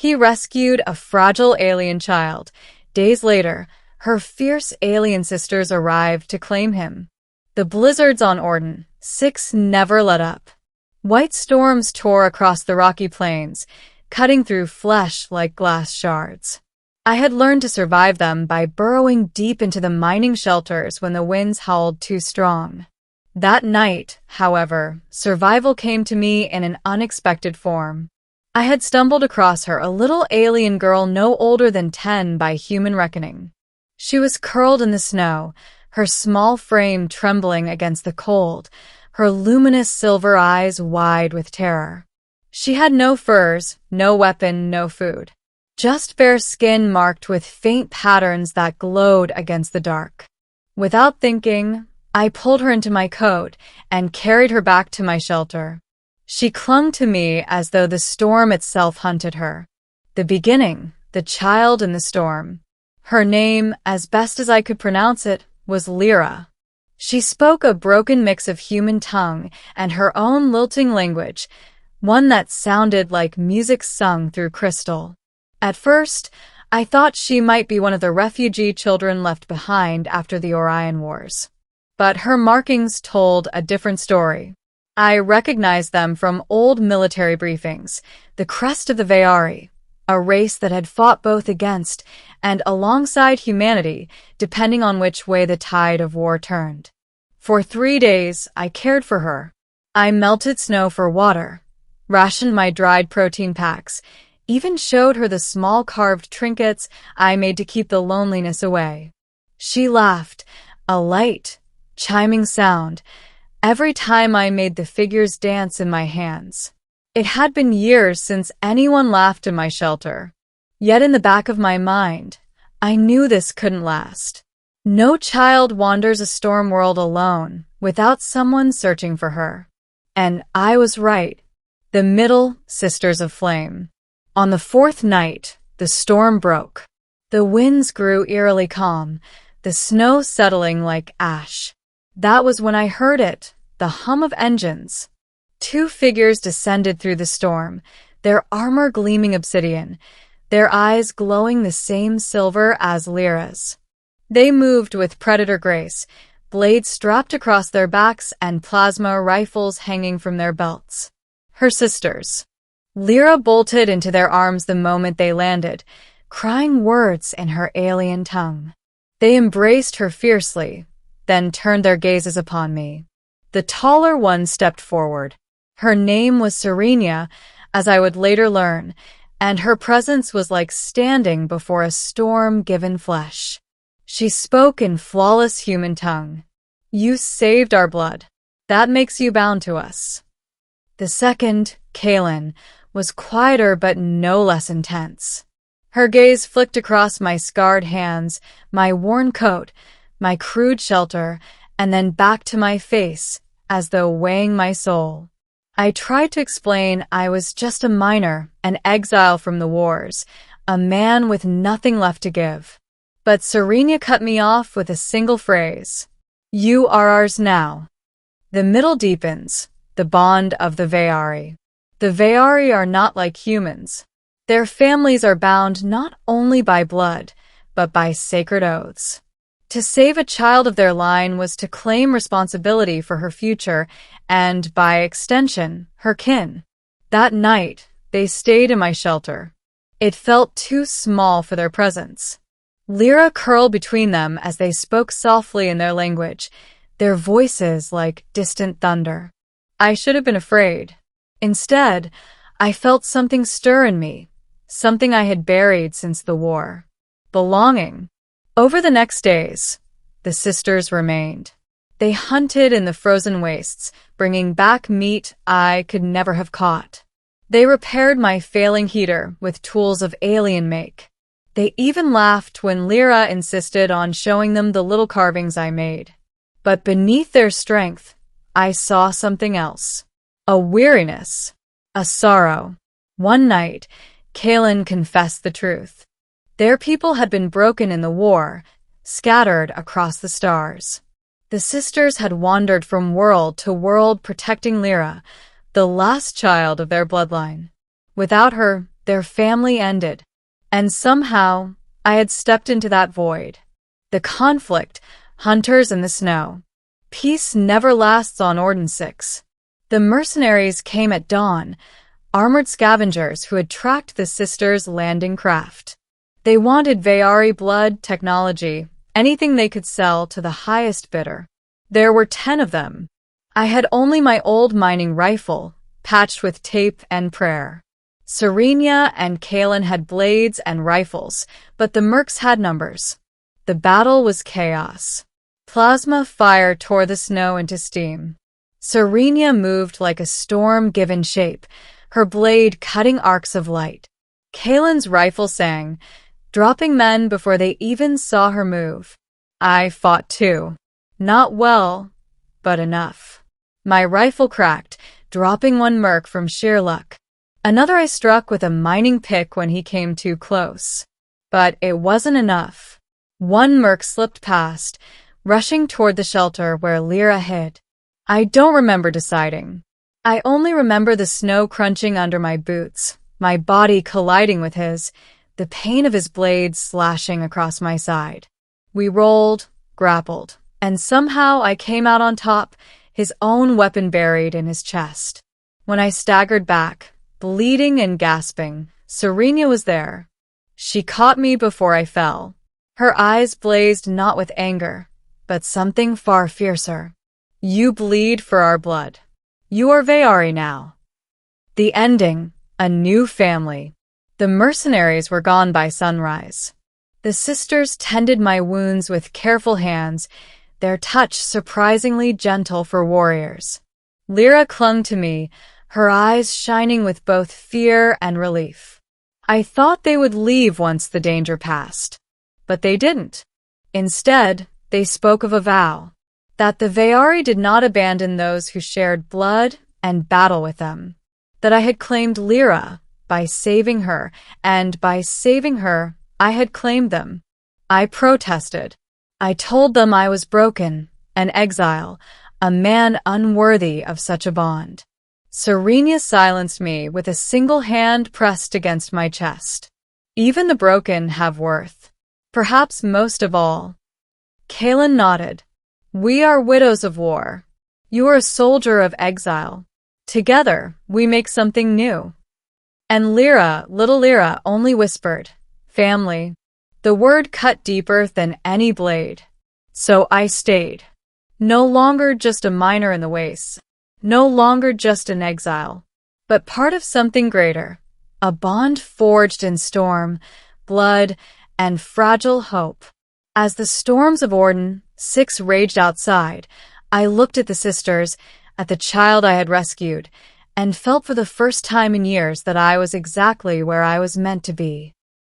He rescued a fragile alien child. Days later, her fierce alien sisters arrived to claim him. The blizzards on Orden 6 never let up. White storms tore across the rocky plains, cutting through flesh like glass shards. I had learned to survive them by burrowing deep into the mining shelters when the winds howled too strong. That night, however, survival came to me in an unexpected form. I had stumbled across her, a little alien girl no older than 10 by human reckoning. She was curled in the snow, her small frame trembling against the cold, her luminous silver eyes wide with terror. She had no furs, no weapon, no food. Just bare skin marked with faint patterns that glowed against the dark. Without thinking, I pulled her into my coat and carried her back to my shelter. She clung to me as though the storm itself hunted her. The beginning, the child in the storm. Her name, as best as I could pronounce it, was Lyra. She spoke a broken mix of human tongue and her own lilting language, one that sounded like music sung through crystal. At first, I thought she might be one of the refugee children left behind after the Orion Wars. But her markings told a different story. I recognized them from old military briefings, the crest of the Veari, a race that had fought both against and alongside humanity, depending on which way the tide of war turned. For 3 days, I cared for her. I melted snow for water, rationed my dried protein packs, even showed her the small carved trinkets I made to keep the loneliness away. She laughed, a light, chiming sound, every time I made the figures dance in my hands. It had been years since anyone laughed in my shelter. Yet in the back of my mind, I knew this couldn't last. No child wanders a storm world alone without someone searching for her. And I was right. The middle sisters of flame. On the 4th night, the storm broke. The winds grew eerily calm, the snow settling like ash. That was when I heard it, the hum of engines. 2 figures descended through the storm, their armor gleaming obsidian, their eyes glowing the same silver as Lyra's. They moved with predator grace, blades strapped across their backs and plasma rifles hanging from their belts. Her sisters. Lyra bolted into their arms the moment they landed, crying words in her alien tongue. They embraced her fiercely, then turned their gazes upon me. The taller one stepped forward. Her name was Serenia, as I would later learn, and her presence was like standing before a storm given flesh. She spoke in flawless human tongue. You saved our blood. That makes you bound to us. The second, Kaylin, was quieter but no less intense. Her gaze flicked across my scarred hands, my worn coat, my crude shelter, and then back to my face, as though weighing my soul. I tried to explain I was just a miner, an exile from the wars, a man with nothing left to give. But Serenia cut me off with a single phrase. You are ours now. The middle deepens, the bond of the Veari. The Veari are not like humans. Their families are bound not only by blood, but by sacred oaths. To save a child of their line was to claim responsibility for her future and, by extension, her kin. That night, they stayed in my shelter. It felt too small for their presence. Lyra curled between them as they spoke softly in their language, their voices like distant thunder. I should have been afraid. Instead, I felt something stir in me, something I had buried since the war. Belonging. Over the next days, the sisters remained. They hunted in the frozen wastes, bringing back meat I could never have caught. They repaired my failing heater with tools of alien make. They even laughed when Lyra insisted on showing them the little carvings I made. But beneath their strength, I saw something else. A weariness. A sorrow. One night, Kaylin confessed the truth. Their people had been broken in the war, scattered across the stars. The sisters had wandered from world to world protecting Lyra, the last child of their bloodline. Without her, Their family ended. And somehow, I had stepped into that void. The conflict, hunters in the snow. Peace never lasts on Orden 6. The mercenaries came at dawn, armored scavengers who had tracked the sisters' landing craft. They wanted Veari blood, technology, anything they could sell to the highest bidder. There were 10 of them. I had only my old mining rifle, patched with tape and prayer. Serenia and Kalen had blades and rifles, but the mercs had numbers. The battle was chaos. Plasma fire tore the snow into steam. Serenia moved like a storm given shape, her blade cutting arcs of light. Kalen's rifle sang, dropping men before they even saw her move. I fought too. Not well, but enough. My rifle cracked, dropping one merc from sheer luck. Another I struck with a mining pick when he came too close. But it wasn't enough. One merc slipped past, rushing toward the shelter where Lyra hid. I don't remember deciding. I only remember the snow crunching under my boots, my body colliding with his, the pain of his blade slashing across my side. We rolled, grappled, and somehow I came out on top, his own weapon buried in his chest. When I staggered back, bleeding and gasping, Serenia was there. She caught me before I fell. Her eyes blazed not with anger, but something far fiercer. You bleed for our blood. You are Veari now. The ending, a new family. The mercenaries were gone by sunrise. The sisters tended my wounds with careful hands, their touch surprisingly gentle for warriors. Lyra clung to me, her eyes shining with both fear and relief. I thought they would leave once the danger passed. But they didn't. Instead, they spoke of a vow, that the Veari did not abandon those who shared blood and battle with them, that I had claimed Lyra by saving her, and by saving her, I had claimed them. I protested. I told them I was broken, an exile, a man unworthy of such a bond. Serenia silenced me with a single hand pressed against my chest. Even the broken have worth. Perhaps most of all. Kalen nodded. We are widows of war. You are a soldier of exile. Together, we make something new. And Lyra, little Lyra, only whispered, family. The word cut deeper than any blade. So I stayed. No longer just a miner in the wastes. No longer just an exile. But part of something greater. A bond forged in storm, blood, and fragile hope. As the storms of Orden 6 raged outside, I looked at the sisters, at the child I had rescued, and felt for the first time in years that I was exactly where I was meant to be.